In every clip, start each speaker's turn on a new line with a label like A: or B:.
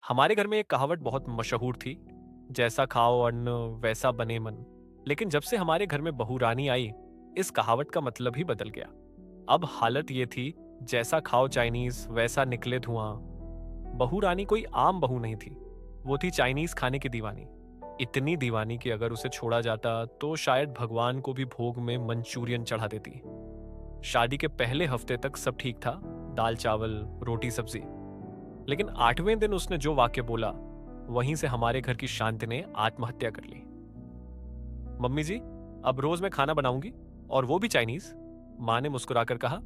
A: हमारे घर में एक कहावत बहुत मशहूर थी, जैसा खाओ अन्न वैसा बने मन। लेकिन जब से हमारे घर में बहू रानी आई, इस कहावत का मतलब ही बदल गया। अब हालत ये थी, जैसा खाओ चाइनीज वैसा निकले धुआं। बहू रानी कोई आम बहू नहीं थी, वो थी चाइनीज खाने की दीवानी। इतनी दीवानी कि अगर उसे छोड़ा जाता तो शायद भगवान को भी भोग में मंचूरियन चढ़ा देती। शादी के पहले हफ्ते तक सब ठीक था, दाल चावल रोटी सब्जी। लेकिन 8वें दिन उसने जो वाक्य बोला, वहीं से हमारे घर की शांति ने आत्महत्या कर ली। मम्मी जी, अब रोज मैं खाना बनाऊंगी, और वो भी चाइनीज। माँ ने मुस्कुराकर कहा,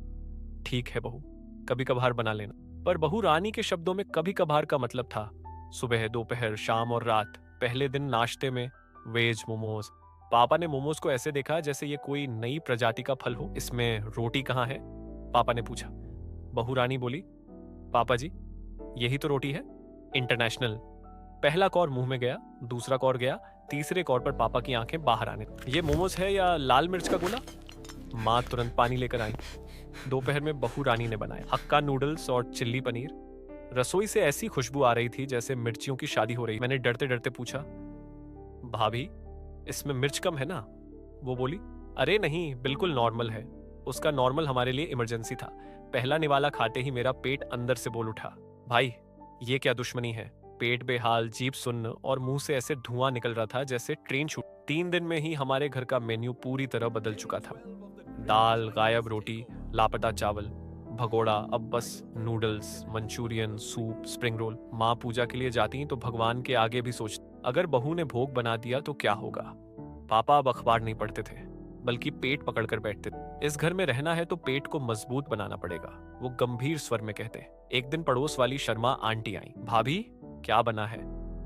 A: ठीक है बहू, कभी कभार बना लेना। पर बहू रानी के शब्दों में कभी कभार का मतलब था सुबह, दोपहर, शाम और रात। पहले दिन नाश्ते में वेज मोमोज। पापा ने मोमोज को ऐसे देखा जैसे ये कोई नई प्रजाति का फल हो। इसमें रोटी कहाँ है? पापा ने पूछा। बहू रानी बोली, पापा जी, यही तो रोटी है, इंटरनेशनल। पहला कौर मुंह में गया, दूसरा कौर गया, तीसरे कौर पर पापा की आंखें बाहर आने। ये मोमोज है या लाल मिर्च का गोला? माँ तुरंत पानी लेकर आई। दोपहर में बहू रानी ने बनाया हक्का नूडल्स और चिल्ली पनीर। रसोई से ऐसी खुशबू आ रही थी जैसे मिर्चियों की शादी हो रही। मैंने डरते डरते पूछा, भाभी, इसमें मिर्च कम है ना? वो बोली, अरे नहीं, बिल्कुल नॉर्मल है। उसका नॉर्मल हमारे लिए इमरजेंसी था। पहला निवाला खाते ही मेरा पेट अंदर से बोल उठा, भाई, ये क्या दुश्मनी है? पेट बेहाल, जीभ सुन्न और मुंह से ऐसे धुआं निकल रहा था जैसे ट्रेन छूट। 3 दिन में ही हमारे घर का मेन्यू पूरी तरह बदल चुका था। दाल गायब, रोटी लापता, चावल भगोड़ा, अब बस noodles, Manchurian, soup, spring roll. माँ पूजा के लिए जाती तो भगवान के आगे भी सोचती, अगर बहू ने भोग बना दिया तो क्या होगा? पापा अब अखबार नहीं पढ़ते थे, बल्कि पेट पकड़कर बैठते थे। इस घर में रहना है तो पेट को मजबूत बनाना पड़ेगा, वो गंभीर स्वर में कहते। एक दिन पड़ोस वाली शर्मा आंटी आई। भाभी, क्या बना है?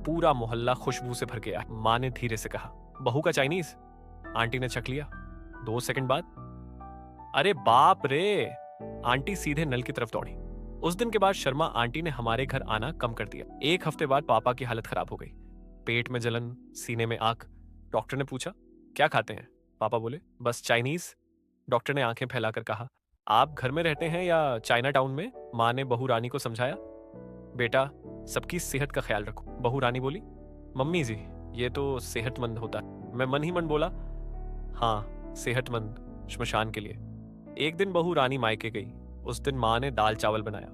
A: पूरा मोहल्ला खुशबू से भर गया। माँ ने धीरे से कहा, बहू का चाइनीज। आंटी ने छक लिया। 2 सेकंड बाद, अरे बाप रे! आंटी सीधे नल की तरफ दौड़ी। उस दिन के बाद शर्मा आंटी ने हमारे घर आना कम कर दिया। 1 हफ्ते बाद पापा की हालत खराब हो गई। पेट में जलन, सीने में आग। डॉक्टर ने पूछा, क्या खाते हैं? पापा बोले, बस चाइनीज। डॉक्टर ने आंखें फैलाकर कहा, आप घर में रहते हैं या चाइना टाउन में? माँ ने बहू रानी को समझाया, बेटा, सबकी सेहत का ख्याल रखो। बहू रानी बोली, मम्मी जी, ये तो सेहतमंद होता है। मैं मन ही मन बोला, हाँ, सेहतमंद, श्मशान के लिए। एक दिन बहू रानी मायके गई। उस दिन माँ ने दाल चावल बनाया।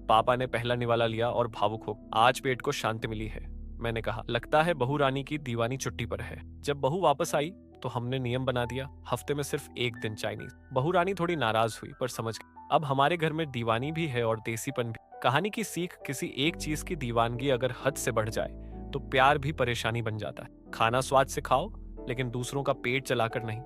A: पापा ने पहला निवाला लिया और भावुक हो, आज पेट को शांति मिली है। मैंने कहा, लगता है बहू रानी की दीवानी छुट्टी पर है। जब बहू वापस आई तो हमने नियम बना दिया, हफ्ते में सिर्फ एक दिन चाइनीज। बहू रानी थोड़ी नाराज हुई पर समझ गई। अब हमारे घर में दीवानी भी है और देसीपन भी। कहानी की सीख, किसी एक चीज की दीवानगी अगर हद से बढ़ जाए तो प्यार भी परेशानी बन जाता है। खाना स्वाद से खाओ, लेकिन दूसरों का पेट चलाकर नहीं।